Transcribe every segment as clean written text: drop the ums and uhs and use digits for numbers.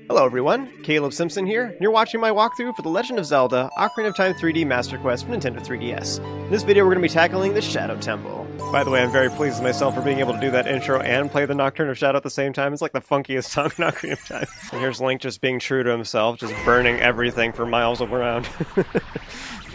Hello everyone, Caleb Simpson here, and you're watching my walkthrough for The Legend of Zelda Ocarina of Time 3D Master Quest for Nintendo 3DS. In this video we're going to be tackling the Shadow Temple. By the way, I'm very pleased with myself for being able to do that intro and play the Nocturne of Shadow at the same time. It's like the funkiest song in Ocarina of Time. And here's Link just being true to himself, just burning everything for miles around.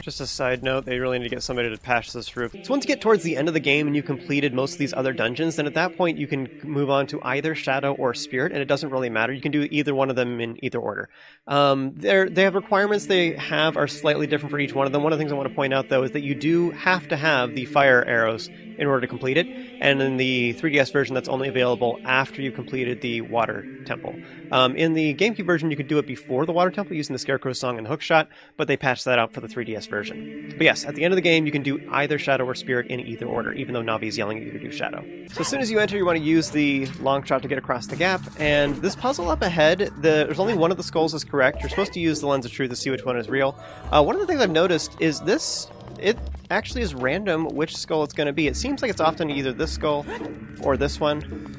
Just a side note, they really need to get somebody to patch this roof. So once you get towards the end of the game and you've completed most of these other dungeons, then at that point you can move on to either Shadow or Spirit, and it doesn't really matter. You can do either one of them in either order. They have requirements they have are slightly different for each one of them. One of the things I want to point out, though, is that you do have to have the fire arrows in order to complete it, and in the 3DS version that's only available after you've completed the Water Temple. In the GameCube version you could do it before the Water Temple using the Scarecrow Song and the hookshot, but they patched that out for the 3DS version. But yes, at the end of the game you can do either Shadow or Spirit in either order, even though Navi's yelling at you to do Shadow. So as soon as you enter you want to use the long shot to get across the gap, and this puzzle up ahead, there's only one of the skulls is correct. You're supposed to use the Lens of Truth to see which one is real. One of the things I've noticed is it actually is random which skull it's going to be. It seems like it's often either this skull or this one.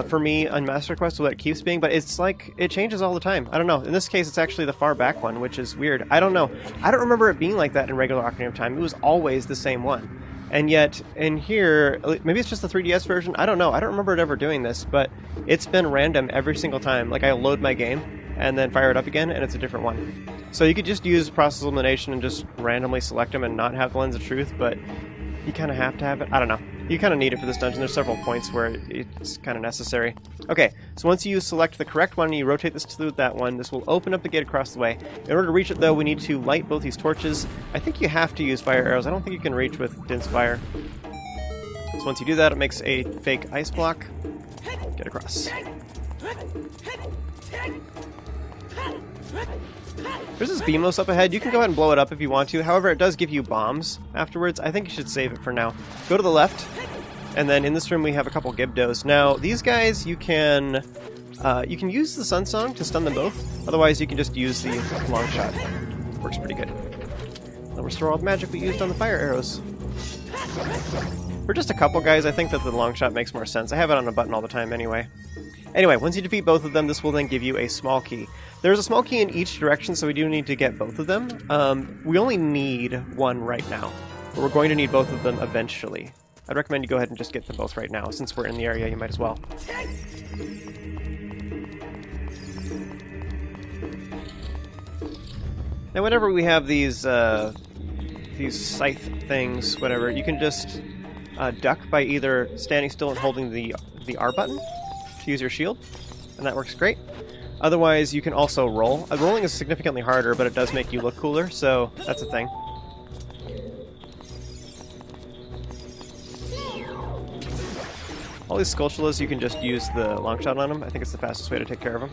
For me on Master Quest, what it keeps being, but it's like it changes all the time. I don't know. In this case, it's actually the far back one, which is weird. I don't know. I don't remember it being like that in regular Ocarina of Time. It was always the same one. And yet, in here, maybe it's just the 3DS version. I don't know. I don't remember it ever doing this, but it's been random every single time. Like, I load my game and then fire it up again, and it's a different one. So you could just use process elimination and just randomly select them and not have the Lens of Truth, but you kind of have to have it. I don't know. You kind of need it for this dungeon. There's several points where it's kind of necessary. Okay, so once you select the correct one and you rotate this to that one, this will open up the gate across the way. In order to reach it, though, we need to light both these torches. I think you have to use fire arrows. I don't think you can reach with Din's Fire. So once you do that, it makes a fake ice block. Get across. There's this Beamos up ahead. You can go ahead and blow it up if you want to. However, it does give you bombs afterwards. I think you should save it for now. Go to the left, and then in this room we have a couple Gibdos. Now, these guys you can use the Sun Song to stun them both. Otherwise, you can just use the long shot. Works pretty good. Now restore all the magic we used on the fire arrows. For just a couple guys, I think that the long shot makes more sense. I have it on a button all the time anyway. Anyway, once you defeat both of them, this will then give you a small key. There's a small key in each direction, so we do need to get both of them. We only need one right now, but we're going to need both of them eventually. I'd recommend you go ahead and just get them both right now. Since we're in the area, you might as well. Now, whenever we have these scythe things, whatever, you can just duck by either standing still and holding the R button to use your shield, and that works great. Otherwise, you can also roll. Rolling is significantly harder, but it does make you look cooler, so that's a thing. All these Skulltulas, you can just use the long shot on them. I think it's the fastest way to take care of them.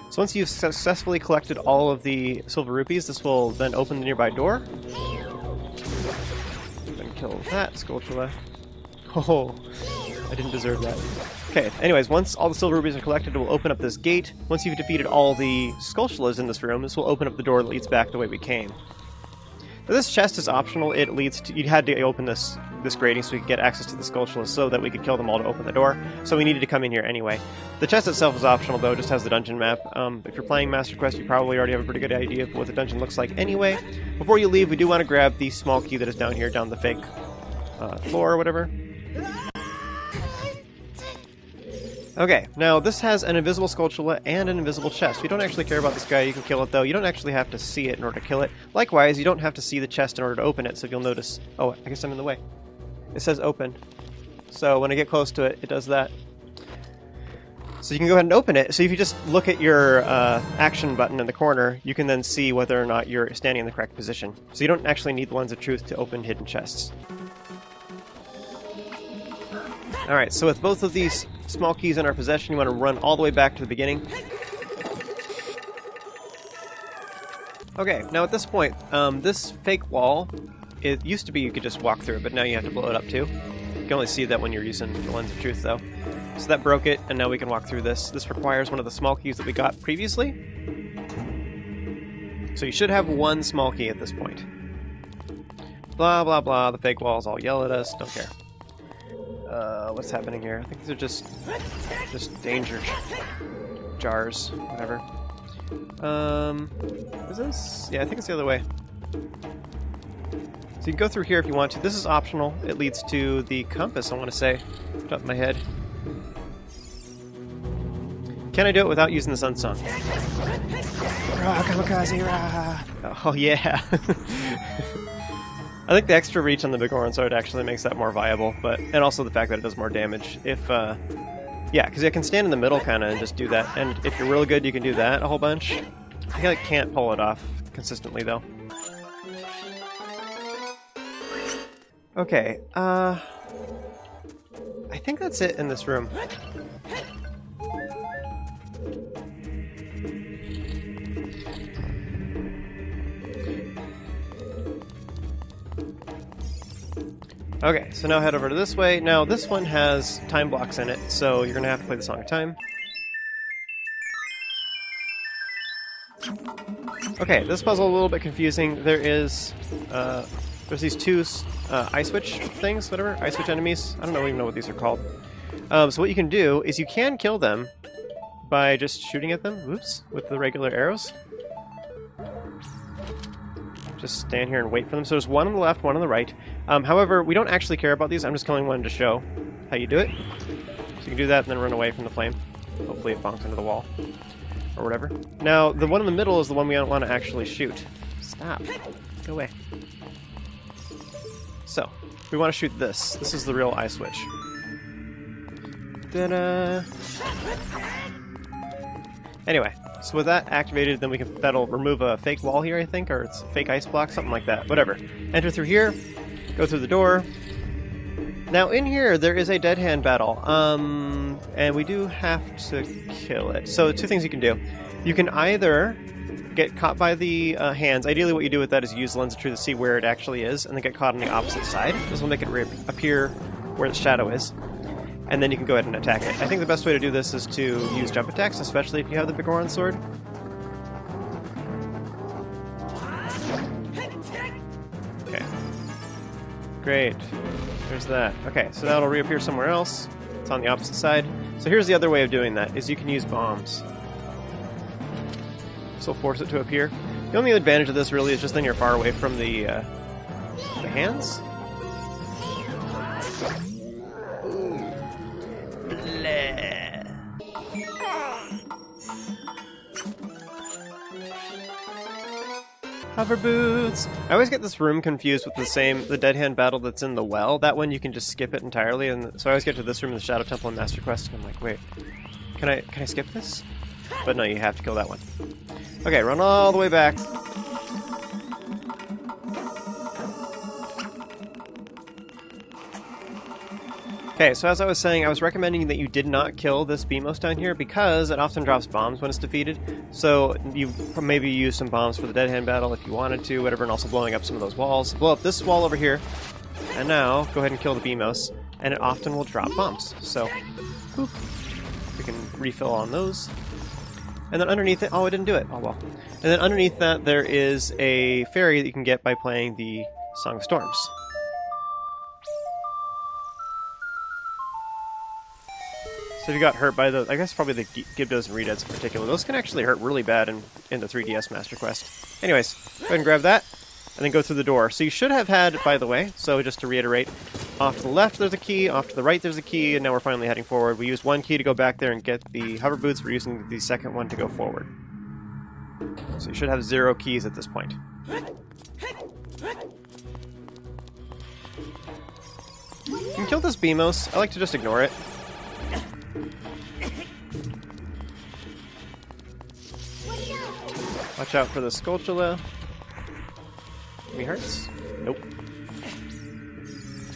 So once you've successfully collected all of the silver rupees, this will then open the nearby door. Then kill that Skulltula. Oh, I didn't deserve that. Okay, anyways, once all the silver rupees are collected, it will open up this gate. Once you've defeated all the Skulltulas in this room, this will open up the door that leads back the way we came. Now, this chest is optional. It leads to... You had to open this grating so we could get access to the Skulltulas so that we could kill them all to open the door. So we needed to come in here anyway. The chest itself is optional, though. It just has the dungeon map. If you're playing Master Quest, you probably already have a pretty good idea of what the dungeon looks like anyway. Before you leave, we do want to grab the small key that is down here, down the fake floor or whatever. Okay, now this has an invisible Skulltula and an invisible chest. We don't actually care about this guy. You can kill it, though. You don't actually have to see it in order to kill it. Likewise, you don't have to see the chest in order to open it, so you'll notice... Oh, I guess I'm in the way. It says open. So when I get close to it, it does that. So you can go ahead and open it. So if you just look at your action button in the corner, you can then see whether or not you're standing in the correct position. So you don't actually need the Lens of Truth to open hidden chests. Alright, so with both of these small keys in our possession, you want to run all the way back to the beginning. Okay, now at this point, this fake wall, it used to be you could just walk through it, but now you have to blow it up too. You can only see that when you're using the Lens of Truth, though. So that broke it, and now we can walk through this. This requires one of the small keys that we got previously. So you should have one small key at this point. Blah, blah, blah. The fake walls all yell at us. Don't care. What's happening here? I think these are just danger jars. Whatever. Is this? Yeah, I think it's the other way. So you can go through here if you want to. This is optional. It leads to the compass, I want to say. Off the top of my head. Can I do it without using the sun song? Rah, kamikaze, rah. Oh, yeah. I think the extra reach on the Big Orange Sword actually makes that more viable, and also the fact that it does more damage. Yeah, because I can stand in the middle kind of and just do that, and if you're really good, you can do that a whole bunch. I can't pull it off consistently, though. Okay, I think that's it in this room. Okay, so now head over to this way. Now, this one has time blocks in it, so you're going to have to play the Song of Time. Okay, this puzzle is a little bit confusing. There's these two ice switch things, whatever, ice switch enemies. I don't even know what these are called. So what you can do is you can kill them by just shooting at them, whoops, with the regular arrows. Just stand here and wait for them. So there's one on the left, one on the right. However, we don't actually care about these. I'm just killing one to show how you do it. So you can do that and then run away from the flame. Hopefully it bonks into the wall. Or whatever. Now, the one in the middle is the one we don't want to actually shoot. Stop. Go away. So, we want to shoot this. This is the real eye switch. Ta-da! Anyway, so with that activated, then that'll remove a fake wall here, I think, or it's a fake ice block, something like that. Whatever. Enter through here, go through the door. Now in here, there is a dead hand battle, and we do have to kill it. So two things you can do. You can either get caught by the hands. Ideally what you do with that is use Lens of Truth to see where it actually is, and then get caught on the opposite side. This will make it appear where the shadow is. And then you can go ahead and attack it. I think the best way to do this is to use jump attacks, especially if you have the Big Orange Sword. Okay. Great. There's that. Okay, so now it'll reappear somewhere else. It's on the opposite side. So here's the other way of doing that, is you can use bombs. This will force it to appear. The only advantage of this really is just then you're far away from the hands. Hover boots! I always get this room confused with the Dead Hand battle that's in the well. That one you can just skip it entirely, and so I always get to this room in the Shadow Temple and Master Quest, and I'm like, wait, can I skip this? But no, you have to kill that one. Okay, run all the way back. Okay, so as I was saying, I was recommending that you did not kill this Beamos down here because it often drops bombs when it's defeated. So you maybe use some bombs for the Dead Hand battle if you wanted to, whatever, and also blowing up some of those walls. Blow up this wall over here, and now go ahead and kill the Beamos, and it often will drop bombs. So, whoop, we can refill on those. And then underneath it, oh, I didn't do it. Oh well. And then underneath that, there is a fairy that you can get by playing the Song of Storms. So if you got hurt by the, I guess probably the Gibdos and Redeads in particular, those can actually hurt really bad in the 3DS Master Quest. Anyways, go ahead and grab that, and then go through the door. So you should have had, by the way, so just to reiterate, off to the left there's a key, off to the right there's a key, and now we're finally heading forward. We used one key to go back there and get the hover boots, we're using the second one to go forward. So you should have 0 keys at this point. You can kill this Beamos. I like to just ignore it. Watch out for the Skulltula. Any hurts? Nope.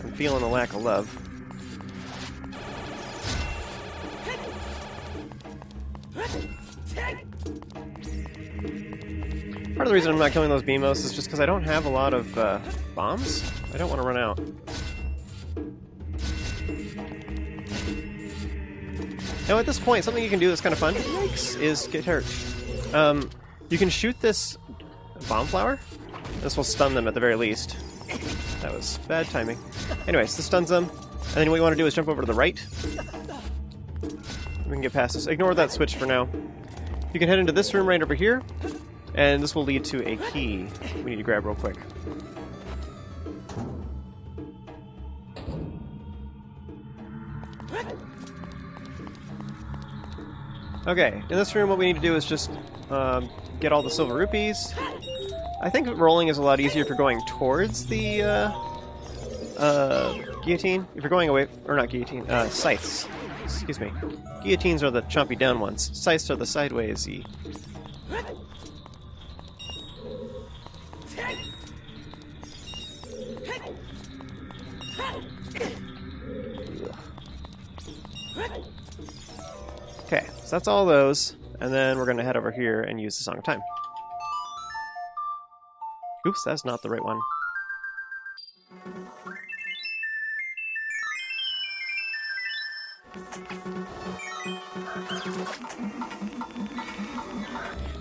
I'm feeling a lack of love. Part of the reason I'm not killing those Beamos is just because I don't have a lot of bombs. I don't want to run out. Now at this point, something you can do that's kind of fun, yikes, is get hurt. You can shoot this bomb flower, This will stun them at the very least. That was bad timing. Anyways, this stuns them. And then what you want to do is jump over to the right. We can get past this. Ignore that switch for now. You can head into this room right over here. And this will lead to a key we need to grab real quick. Okay, in this room what we need to do is just get all the silver rupees. I think rolling is a lot easier if you're going towards the guillotine. If you're going away, or not guillotine, scythes. Excuse me. Guillotines are the chompy down ones. Scythes are the sideways-y. Okay, so that's all those, and then we're going to head over here and use the Song of Time. Oops, that's not the right one.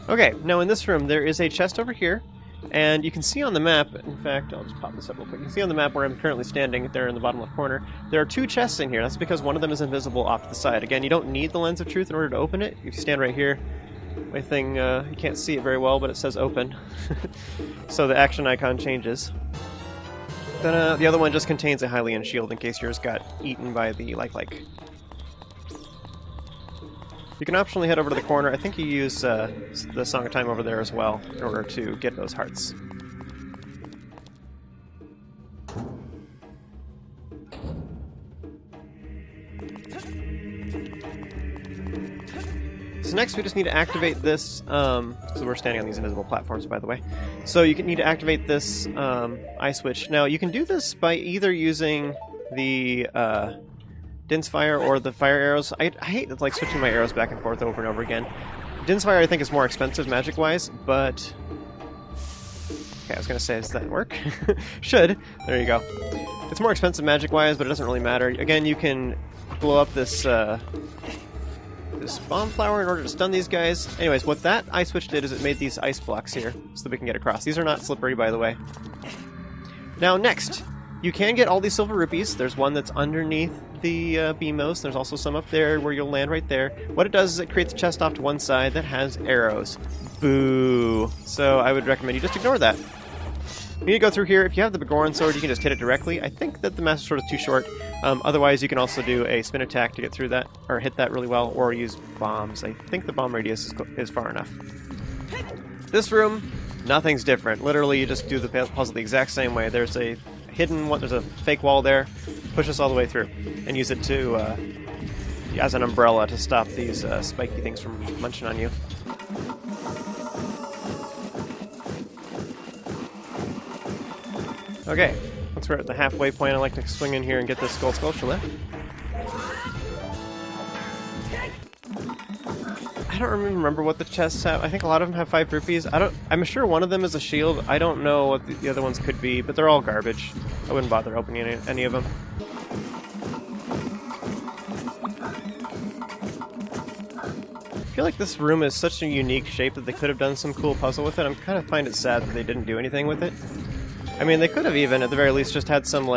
Okay, now in this room there is a chest over here, and you can see on the map, in fact, I'll just pop this up real quick, you can see on the map where I'm currently standing there in the bottom left corner, there are two chests in here. That's because one of them is invisible off to the side. Again, you don't need the Lens of Truth in order to open it. If you stand right here, my thing, you can't see it very well, but it says open. So the action icon changes. Then the other one just contains a Hylian shield in case yours got eaten by the like. You can optionally head over to the corner. I think you use the Song of Time over there as well in order to get those hearts. So next we just need to activate this, so we're standing on these invisible platforms, by the way. So you need to activate this eye switch. Now you can do this by either using the Din's Fire or the fire arrows. I hate like switching my arrows back and forth over and over again. Din's Fire I think is more expensive magic-wise, but... Okay, I was going to say, does that work? Should. There you go. It's more expensive magic-wise, but it doesn't really matter. Again, you can blow up this bomb flower in order to stun these guys. Anyways, what that eye switch did is it made these ice blocks here so that we can get across. These are not slippery, by the way. Now, next, you can get all these silver rupees. There's one that's underneath the Beamos. There's also some up there where you'll land right there. What it does is it creates a chest off to one side that has arrows. Boo! So I would recommend you just ignore that. You need to go through here. If you have the Begoran sword, you can just hit it directly. I think that the Master Sword is too short. Otherwise, you can also do a spin attack to get through that, or hit that really well, or use bombs. I think the bomb radius is far enough. This room, nothing's different. Literally, you just do the puzzle the exact same way. There's a hidden one, there's a fake wall there. Push us all the way through, and use it to as an umbrella to stop these spiky things from munching on you. Okay, once we're at the halfway point, I like to swing in here and get this gold sculpture left. I don't remember what the chests have. I think a lot of them have 5 rupees. I'm sure one of them is a shield. I don't know what the other ones could be, but they're all garbage. I wouldn't bother opening any of them. I feel like this room is such a unique shape that they could have done some cool puzzle with it. I kind of find it sad that they didn't do anything with it. I mean, they could have even, at the very least, just had some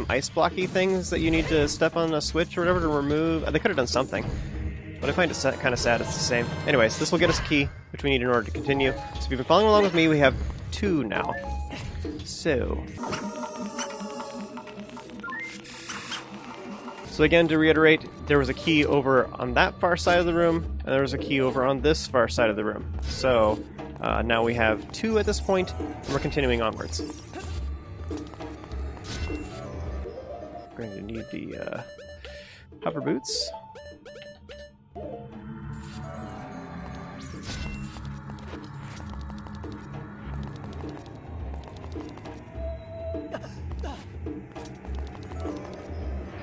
ice blocky things that you need to step on a switch or whatever to remove. They could have done something. But I find it kind of sad it's the same. Anyways, this will get us a key, which we need in order to continue. So if you've been following along with me, we have 2 now. So again, to reiterate, there was a key over on that far side of the room, and there was a key over on this far side of the room. So now we have 2 at this point, and we're continuing onwards. We're going to need the hover boots.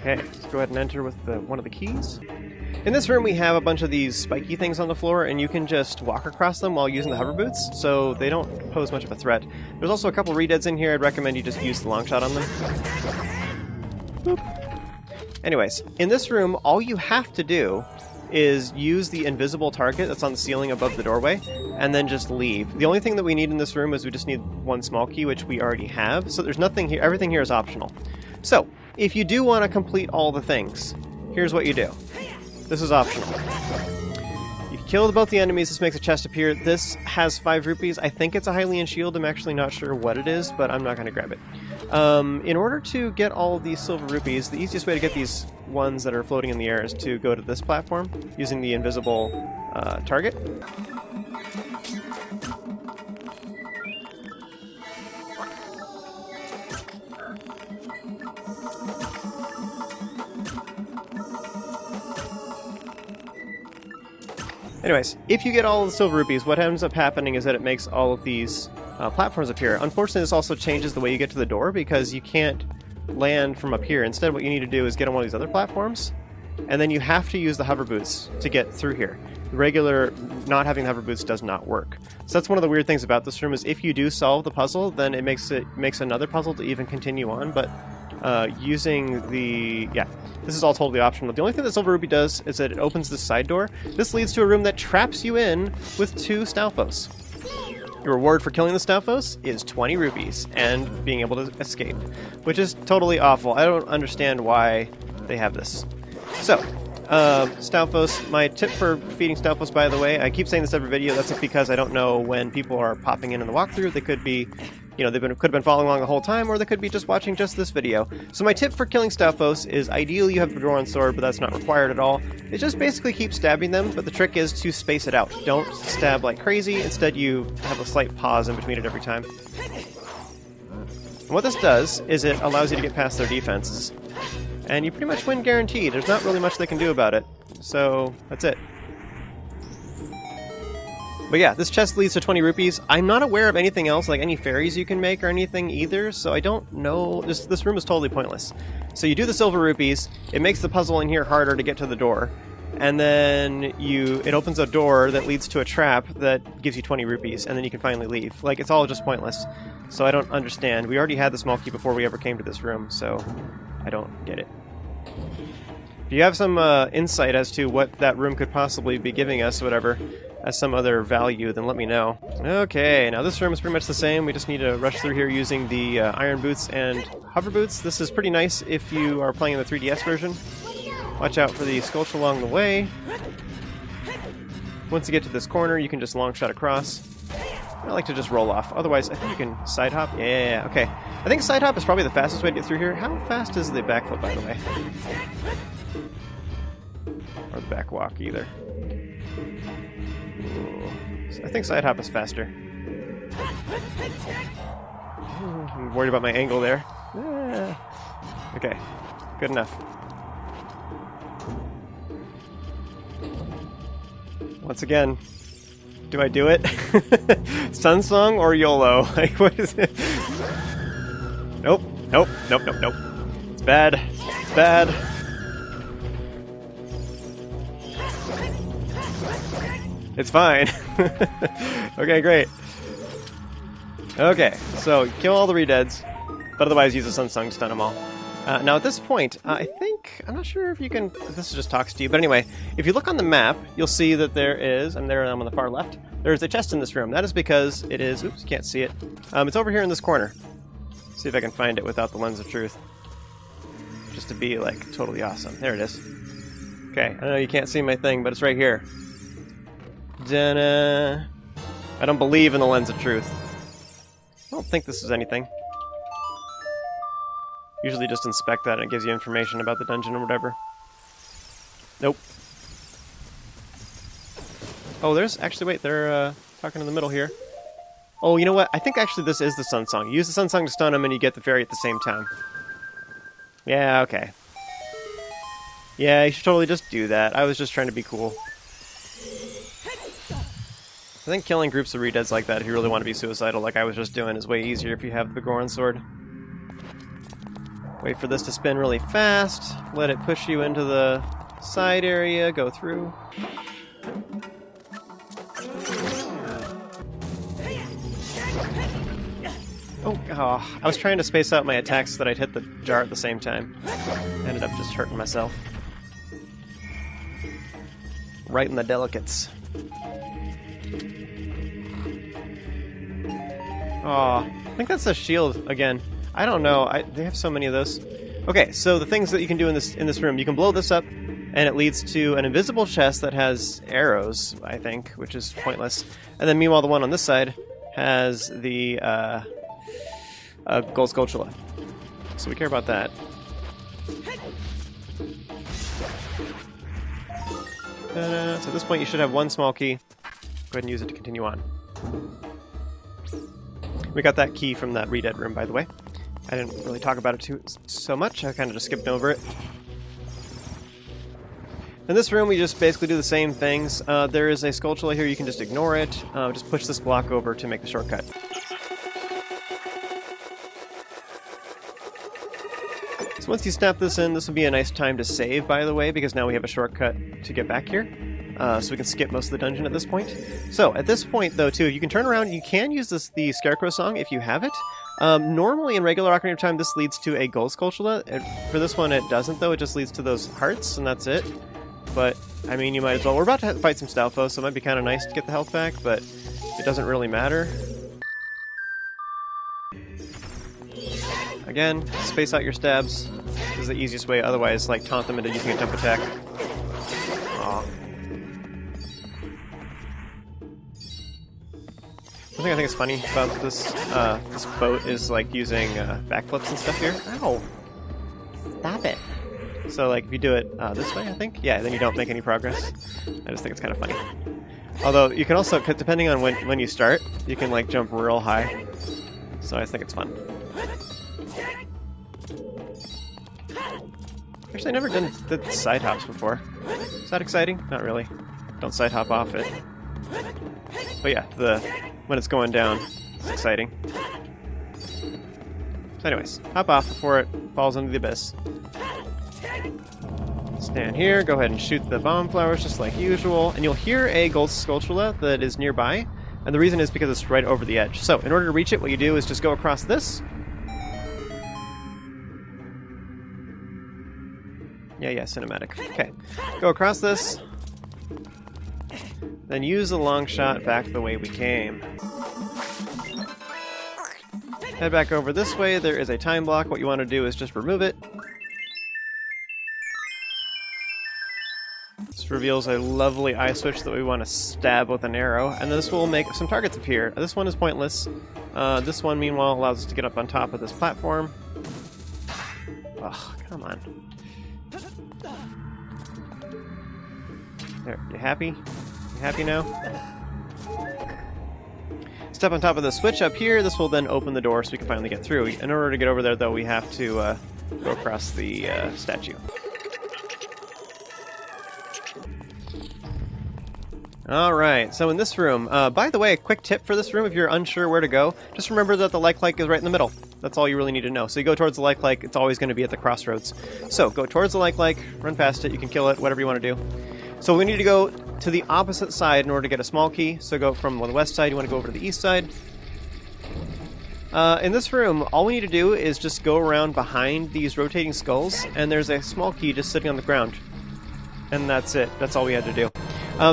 Okay, let's go ahead and enter with one of the keys. In this room we have a bunch of these spiky things on the floor, and you can just walk across them while using the hover boots, so they don't pose much of a threat. There's also a couple re-deads in here. I'd recommend you just use the long shot on them. Boop. Anyways, in this room, all you have to do is use the invisible target that's on the ceiling above the doorway, and then just leave. The only thing that we need in this room is we just need one small key, which we already have, so there's nothing here. Everything here is optional. So, if you do want to complete all the things, here's what you do. This is optional. You kill both the enemies, this makes a chest appear. This has 5 rupees. I think it's a Hylian shield. I'm actually not sure what it is, but I'm not going to grab it. In order to get all of these silver rupees, the easiest way to get these ones that are floating in the air is to go to this platform using the invisible target. Anyways, if you get all of the silver rupees, what ends up happening is that it makes all of these platforms appear. Unfortunately, this also changes the way you get to the door because you can't land from up here. Instead, what you need to do is get on one of these other platforms, and then you have to use the hover boots to get through here. The regular not having the hover boots does not work. So that's one of the weird things about this room is if you do solve the puzzle, then it makes another puzzle to even continue on, but using the... yeah, this is all totally optional. The only thing that Silver Rupee does is that it opens this side door. This leads to a room that traps you in with 2 Stalfos. Your reward for killing the Stalfos is 20 rupees and being able to escape, which is totally awful. I don't understand why they have this. So, Stalfos, my tip for defeating Stalfos, by the way, I keep saying this every video, that's because I don't know when people are popping in the walkthrough. They could be, you know, could have been following along the whole time, or they could be just watching just this video. So my tip for killing Stalfos is ideally you have the Goron sword, but that's not required at all. It just basically keeps stabbing them, but the trick is to space it out. Don't stab like crazy, instead you have a slight pause in between it every time. And what this does is it allows you to get past their defenses. And you pretty much win guaranteed. There's not really much they can do about it. So, that's it. But yeah, this chest leads to 20 rupees. I'm not aware of anything else, like any fairies you can make or anything either, so I don't know. This room is totally pointless. So you do the silver rupees, it makes the puzzle in here harder to get to the door, and then it opens a door that leads to a trap that gives you 20 rupees, and then you can finally leave. Like, it's all just pointless. So I don't understand. We already had the small key before we ever came to this room, so I don't get it. If you have some insight as to what that room could possibly be giving us, whatever, as some other value, then let me know. Okay, now this room is pretty much the same. We just need to rush through here using the iron boots and hover boots. This is pretty nice if you are playing in the 3DS version. Watch out for the sculpture along the way. Once you get to this corner, you can just long shot across. I like to just roll off. Otherwise, I think you can side hop. Yeah, okay. I think side hop is probably the fastest way to get through here. How fast is the backflip, by the way? Or the back walk, either. Ooh. I think side hop is faster. I'm worried about my angle there. Okay, good enough. Once again, do I do it? Sun Song or YOLO? Like, what is it? Nope, nope, nope, nope, nope. It's bad. It's bad. It's fine. Okay, great. Okay, so kill all the re-deads, but otherwise use the Sun Song to stun them all. Now at this point, I'm not sure if you can, this just talks to you, but anyway, if you look on the map, you'll see that there is, I'm on the far left, there's a chest in this room. That is because it is, oops, you can't see it. It's over here in this corner. Let's see if I can find it without the lens of truth. Just to be, like, totally awesome. There it is. Okay, I know you can't see my thing, but it's right here. Da-na. I don't believe in the lens of truth. I don't think this is anything. Usually just inspect that and it gives you information about the dungeon or whatever. Nope. Oh, there's... actually, wait, they're talking in the middle here. Oh, you know what? I think actually this is the Sun Song. You use the Sun Song to stun them and you get the fairy at the same time. Yeah, okay. Yeah, you should totally just do that. I was just trying to be cool. I think killing groups of re-deads like that, if you really want to be suicidal like I was just doing, is way easier if you have the Goron sword. Wait for this to spin really fast, let it push you into the side area, go through. Oh, I was trying to space out my attacks so that I'd hit the jar at the same time. Ended up just hurting myself. right in the delicates. Oh, I think that's a shield again. I don't know. They have so many of those. Okay, so the things that you can do in this room, you can blow this up, and it leads to an invisible chest that has arrows, I think, which is pointless. And then meanwhile, the one on this side has the gold sculptula. So we care about that. So at this point, you should have one small key. Go ahead and use it to continue on. We got that key from that Redead room, by the way. I didn't really talk about it so much. I kind of just skipped over it. In this room, we just basically do the same things. There is a sculptula here. You can just ignore it. Just push this block over to make the shortcut. So once you snap this in, this would be a nice time to save, by the way, because now we have a shortcut to get back here. So we can skip most of the dungeon at this point. So at this point, though, too, you can turn around. You can use the Scarecrow song if you have it. Normally in regular Ocarina of Time, this leads to a gold sculptula. For this one, it doesn't, though. It just leads to those hearts, and that's it. But, I mean, you might as well. We're about to fight some Stalfos, so it might be kind of nice to get the health back, but it doesn't really matter. Again, space out your stabs. This is the easiest way, otherwise, like, taunt them into using a jump attack. Aw. One thing I think is funny about this this boat is, like, using backflips and stuff here. Ow! Stop it! So, like, if you do it this way, I think, yeah, then you don't make any progress. I just think it's kind of funny. Although, you can also, depending on when you start, you can, like, jump real high. So I just think it's fun. Actually, I never did side hops before. Is that exciting? Not really. Don't side hop off it. But yeah, when it's going down, it's exciting. So anyways, hop off before it falls into the abyss. Stand here, go ahead and shoot the bomb flowers just like usual, and you'll hear a gold sculptula that is nearby, and the reason is because it's right over the edge. So, in order to reach it, what you do is just go across this. Yeah, cinematic. Okay. Go across this, then use the long shot back the way we came. Head back over this way, there is a time block. What you want to do is just remove it. This reveals a lovely eye switch that we want to stab with an arrow, and this will make some targets appear. This one is pointless. This one, meanwhile, allows us to get up on top of this platform. Ugh, come on. There, you happy? You happy now? Step on top of the switch up here. This will then open the door so we can finally get through. In order to get over there, though, we have to go across the statue. Alright, so in this room, by the way, a quick tip for this room, if you're unsure where to go, just remember that the like is right in the middle. That's all you really need to know. So you go towards the like, it's always going to be at the crossroads. So, go towards the like, run past it, you can kill it, whatever you want to do. So we need to go to the opposite side in order to get a small key. So go from the west side, you want to go over to the east side. In this room, all we need to do is just go around behind these rotating skulls, and there's a small key just sitting on the ground. And that's it. That's all we had to do.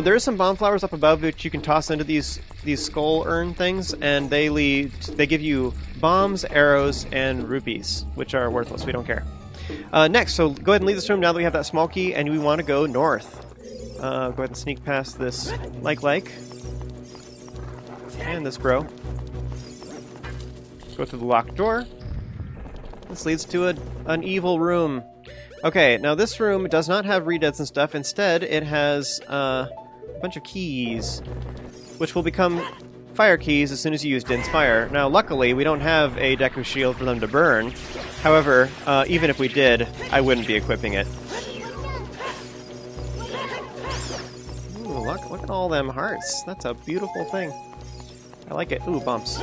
There are some bomb flowers up above which you can toss into these skull urn things, and they give you bombs, arrows, and rupees, which are worthless. We don't care. Next, so go ahead and leave this room now that we have that small key, and we want to go north. Go ahead and sneak past this like, and this bro. Go through the locked door. This leads to an evil room. Okay, now this room does not have redeads and stuff. Instead, it has a bunch of keys, which will become fire keys as soon as you use Din's Fire. Now, luckily, we don't have a Deku Shield for them to burn. However, even if we did, I wouldn't be equipping it. Ooh, look at all them hearts. That's a beautiful thing. I like it. Ooh, bumps.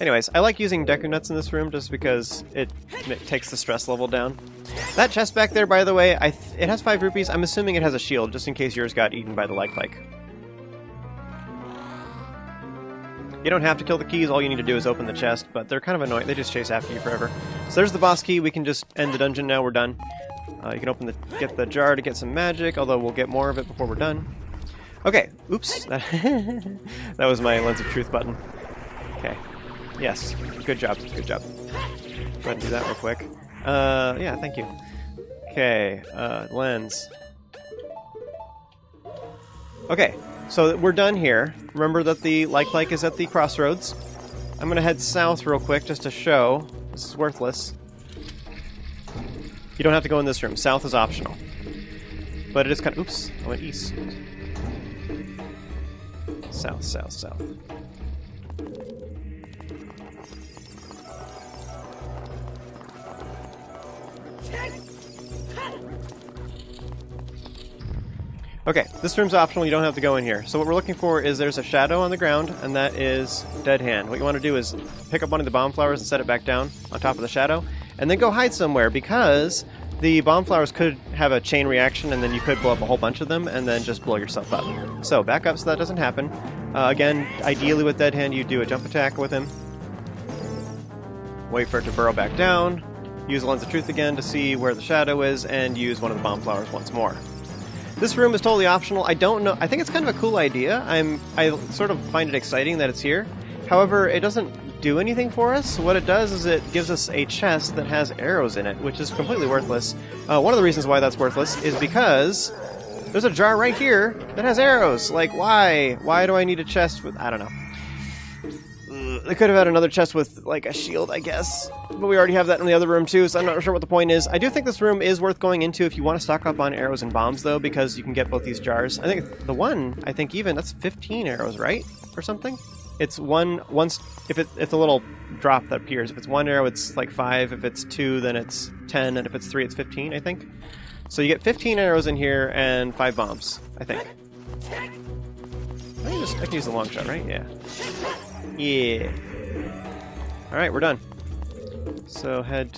Anyways, I like using Deku Nuts in this room just because it takes the stress level down. That chest back there, by the way, it has 5 rupees. I'm assuming it has a shield, just in case yours got eaten by the like. You don't have to kill the keys, all you need to do is open the chest, but they're kind of annoying. They just chase after you forever. So there's the boss key. We can just end the dungeon now. We're done. You can get the jar to get some magic, although we'll get more of it before we're done. Okay, oops. That was my Lens of Truth button. Okay. Yes. Good job. Good job. Go ahead and do that real quick. Yeah, thank you. Okay, lens. Okay, so we're done here. Remember that the like is at the crossroads. I'm gonna head south real quick just to show. This is worthless. You don't have to go in this room. South is optional. But it is kind of... Oops, I went east. South, south, south. Okay, this room's optional, you don't have to go in here. So what we're looking for is there's a shadow on the ground, and that is dead hand. What you want to do is pick up one of the bomb flowers and set it back down on top of the shadow, and then go hide somewhere, because the bomb flowers could have a chain reaction, and then you could blow up a whole bunch of them, and then just blow yourself up. So back up so that doesn't happen. Again, ideally with dead hand, you do a jump attack with him. Wait for it to burrow back down. Use Lens of Truth again to see where the shadow is, and use one of the bomb flowers once more. This room is totally optional. I don't know. I think it's kind of a cool idea. I sort of find it exciting that it's here. However, it doesn't do anything for us. What it does is it gives us a chest that has arrows in it, which is completely worthless. One of the reasons why that's worthless is because there's a jar right here that has arrows. Like, why? Why do I need a chest with... I don't know. They could have had another chest with, like, a shield, I guess. But we already have that in the other room, too, so I'm not sure what the point is. I do think this room is worth going into if you want to stock up on arrows and bombs, though, because you can get both these jars. I think the one, that's 15 arrows, right? Or something? It's if the little drop that appears. If it's one arrow, it's, like, 5. If it's 2, then it's 10. And if it's 3, it's 15, I think. So you get 15 arrows in here and 5 bombs, I think. I can use the long shot, right? Yeah. Yeah. Alright, we're done. So head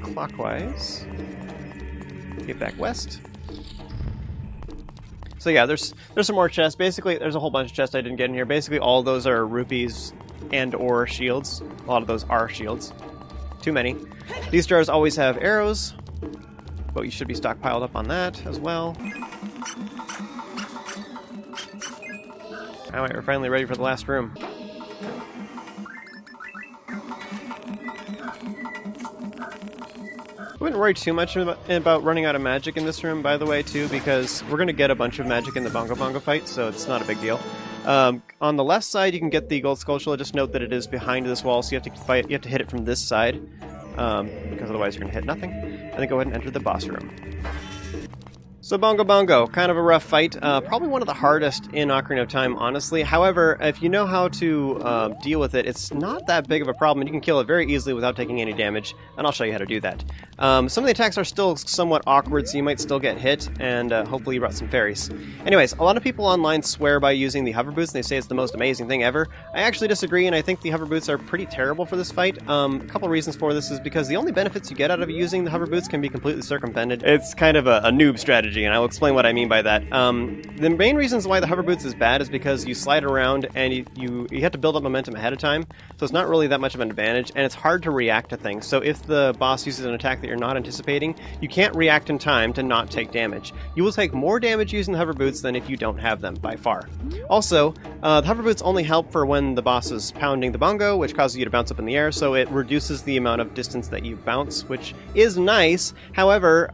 clockwise. Get back west. So yeah, there's some more chests. Basically, there's a whole bunch of chests I didn't get in here. Basically, all those are rupees and or shields. A lot of those are shields. Too many. These jars always have arrows, but you should be stockpiled up on that as well. Alright, we're finally ready for the last room. I wouldn't worry too much about running out of magic in this room, by the way, too, because we're going to get a bunch of magic in the Bongo fight, so it's not a big deal. On the left side, you can get the gold skulltula. Just note that it is behind this wall, so you have to hit it from this side, because otherwise you're going to hit nothing. And then go ahead and enter the boss room. So Bongo, kind of a rough fight. Probably one of the hardest in Ocarina of Time, honestly. However, if you know how to deal with it, it's not that big of a problem. You can kill it very easily without taking any damage, and I'll show you how to do that. Some of the attacks are still somewhat awkward, so you might still get hit, and hopefully you brought some fairies. Anyways, a lot of people online swear by using the hover boots, and they say it's the most amazing thing ever. I actually disagree, and I think the hover boots are pretty terrible for this fight. A couple reasons for this is because the only benefits you get out of using the hover boots can be completely circumvented. It's kind of a noob strategy, and I'll explain what I mean by that. The main reasons why the hover boots is bad is because you slide around and you have to build up momentum ahead of time, so it's not really that much of an advantage, and it's hard to react to things. So if the boss uses an attack that you're not anticipating, you can't react in time to not take damage. You will take more damage using the hover boots than if you don't have them, by far. Also, the hover boots only help for when the boss is pounding the bongo, which causes you to bounce up in the air, so it reduces the amount of distance that you bounce, which is nice. However,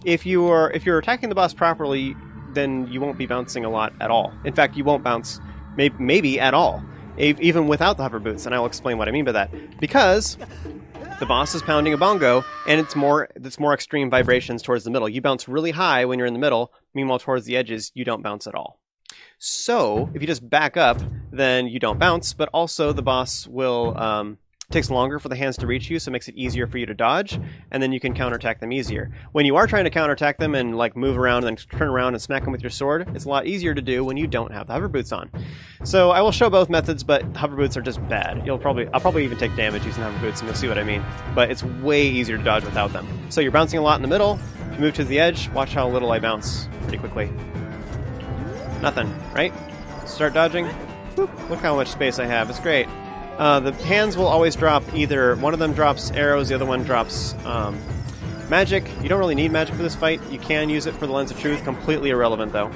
if you're attacking the boss properly, then you won't be bouncing a lot at all. In fact, you won't bounce maybe at all, even without the hover boots, and I'll explain what I mean by that. Because the boss is pounding a bongo, and it's more extreme vibrations towards the middle. You bounce really high when you're in the middle, meanwhile towards the edges, you don't bounce at all. So, if you just back up, then you don't bounce, but also the boss will... takes longer for the hands to reach you, so it makes it easier for you to dodge, and then you can counterattack them easier. When you are trying to counterattack them and like move around and then turn around and smack them with your sword, it's a lot easier to do when you don't have the hover boots on. So I will show both methods, but hover boots are just bad. I'll probably even take damage using hover boots, and you'll see what I mean. But it's way easier to dodge without them. So you're bouncing a lot in the middle. If you move to the edge, watch how little I bounce pretty quickly. Nothing, right? Start dodging. Whoop, look how much space I have. It's great. The hands will always drop either one of them drops arrows, the other one drops magic. You don't really need magic for this fight. You can use it for the Lens of Truth. Completely irrelevant, though.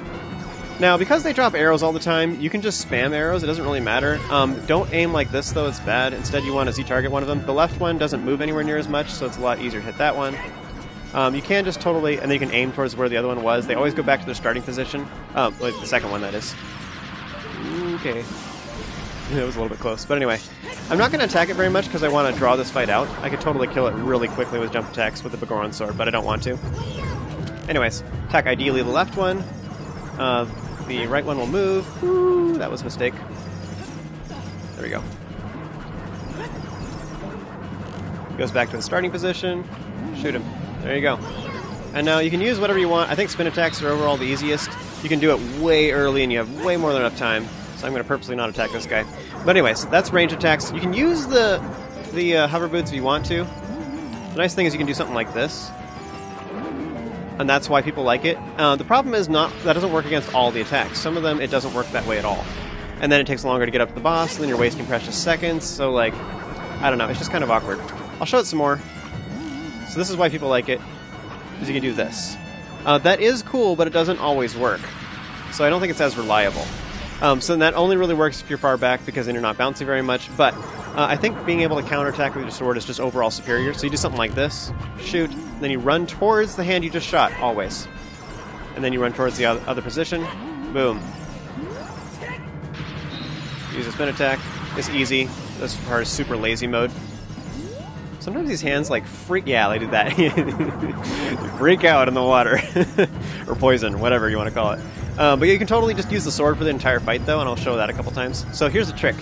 Now, because they drop arrows all the time, you can just spam arrows. It doesn't really matter. Don't aim like this, though. It's bad. Instead, you want to Z-target one of them. The left one doesn't move anywhere near as much, so it's a lot easier to hit that one. You can just totally... And then you can aim towards where the other one was. They always go back to their starting position. Like the second one, that is. Okay. That was a little bit close. But anyway, I'm not going to attack it very much because I want to draw this fight out. I could totally kill it really quickly with jump attacks with the Begoron sword, but I don't want to. Anyways, attack ideally the left one. The right one will move. Ooh, that was a mistake. There we go. Goes back to the starting position. Shoot him. There you go. And now you can use whatever you want. I think spin attacks are overall the easiest. You can do it way early and you have way more than enough time. So I'm going to purposely not attack this guy. But anyways, that's range attacks. You can use the hover boots if you want to. The nice thing is you can do something like this. And that's why people like it. The problem is that doesn't work against all the attacks. Some of them, it doesn't work that way at all. And then it takes longer to get up to the boss, and then you're wasting precious seconds. So, like, I don't know. It's just kind of awkward. I'll show it some more. So this is why people like it, is you can do this. That is cool, but it doesn't always work. So I don't think it's as reliable. So that only really works if you're far back, because then you're not bouncing very much. But I think being able to counterattack with your sword is just overall superior. So you do something like this, shoot, then you run towards the hand you just shot, always. And then you run towards the other position, boom. Use a spin attack. It's easy. This part is super lazy mode. Sometimes these hands like freak... Yeah, they did that. They freak out in the water. Or poison, whatever you want to call it. But you can totally just use the sword for the entire fight, though, and I'll show that a couple times. So here's the trick.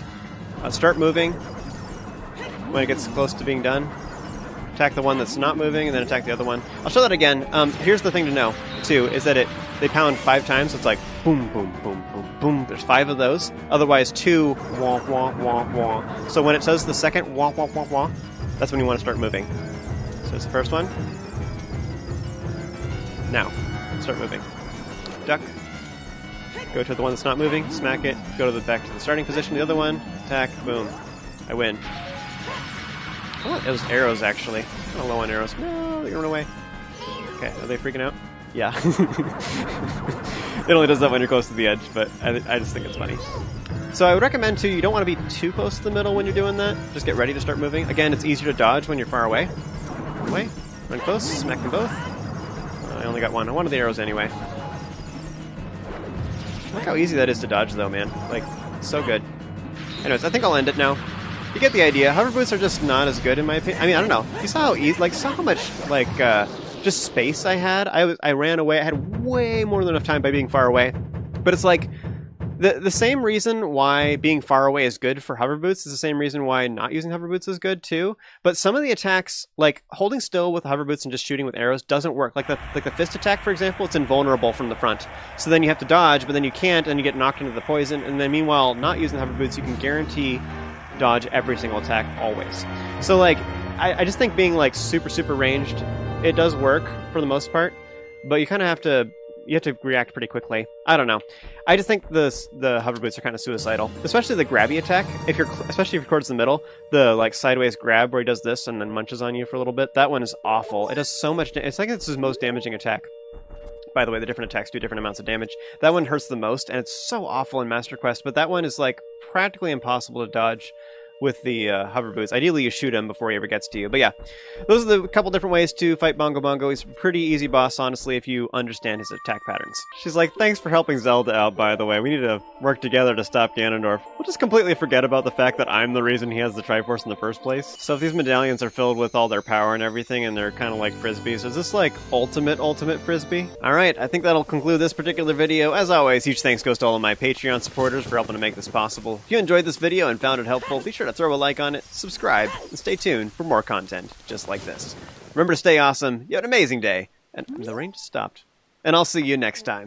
Start moving. When it gets close to being done, attack the one that's not moving, and then attack the other one. I'll show that again. Here's the thing to know, too, is that they pound 5 times, so it's like boom, boom, boom, boom, boom. There's 5 of those. Otherwise, 2 wah, wah, wah, wah. So when it says the second wah, wah, wah, wah, that's when you want to start moving. So it's the first one. Now, start moving. Duck. Go to the one that's not moving, smack it, go to back to the starting position, the other one, attack, boom. I win. I want those arrows, actually. I'm kind of low on arrows. No, they're going away. Okay, are they freaking out? Yeah. It only does that when you're close to the edge, but I just think it's funny. So I would recommend, too, you don't want to be too close to the middle when you're doing that. Just get ready to start moving. Again, it's easier to dodge when you're far away. Away, run close, smack them both. I only got one. I wanted the arrows anyway. Look how easy that is to dodge, though, man. Like, so good. Anyways, I think I'll end it now. You get the idea. Hover boots are just not as good, in my opinion. I mean, I don't know. You saw how easy, saw how much, just space I had. I ran away. I had way more than enough time by being far away. But it's like, the same reason why being far away is good for hover boots is the same reason why not using hover boots is good, too. But some of the attacks, like holding still with hover boots and just shooting with arrows, doesn't work. Like the fist attack, for example, it's invulnerable from the front. So then you have to dodge, but then you can't, and you get knocked into the poison. And then meanwhile, not using hover boots, you can guarantee dodge every single attack, always. So, like, I just think being, like, super, super ranged, it does work for the most part. But you kind of have to... You have to react pretty quickly. I don't know. I just think the hover boots are kind of suicidal, especially the grabby attack. Especially if you're towards the middle, the like sideways grab where he does this and then munches on you for a little bit. That one is awful. It does so much. It's like it's his most damaging attack. By the way, the different attacks do different amounts of damage. That one hurts the most, and it's so awful in Master Quest. But that one is like practically impossible to dodge with the hover boots. Ideally, you shoot him before he ever gets to you. But yeah, those are the couple different ways to fight Bongo Bongo. He's a pretty easy boss, honestly, if you understand his attack patterns. She's like, thanks for helping Zelda out, by the way. We need to work together to stop Ganondorf. We'll just completely forget about the fact that I'm the reason he has the Triforce in the first place. So if these medallions are filled with all their power and everything, and they're kind of like frisbees, is this like ultimate frisbee? Alright, I think that'll conclude this particular video. As always, huge thanks goes to all of my Patreon supporters for helping to make this possible. If you enjoyed this video and found it helpful, be sure to throw a like on it, subscribe, and stay tuned for more content just like this. Remember to stay awesome, you have an amazing day, and the rain just stopped. And I'll see you next time.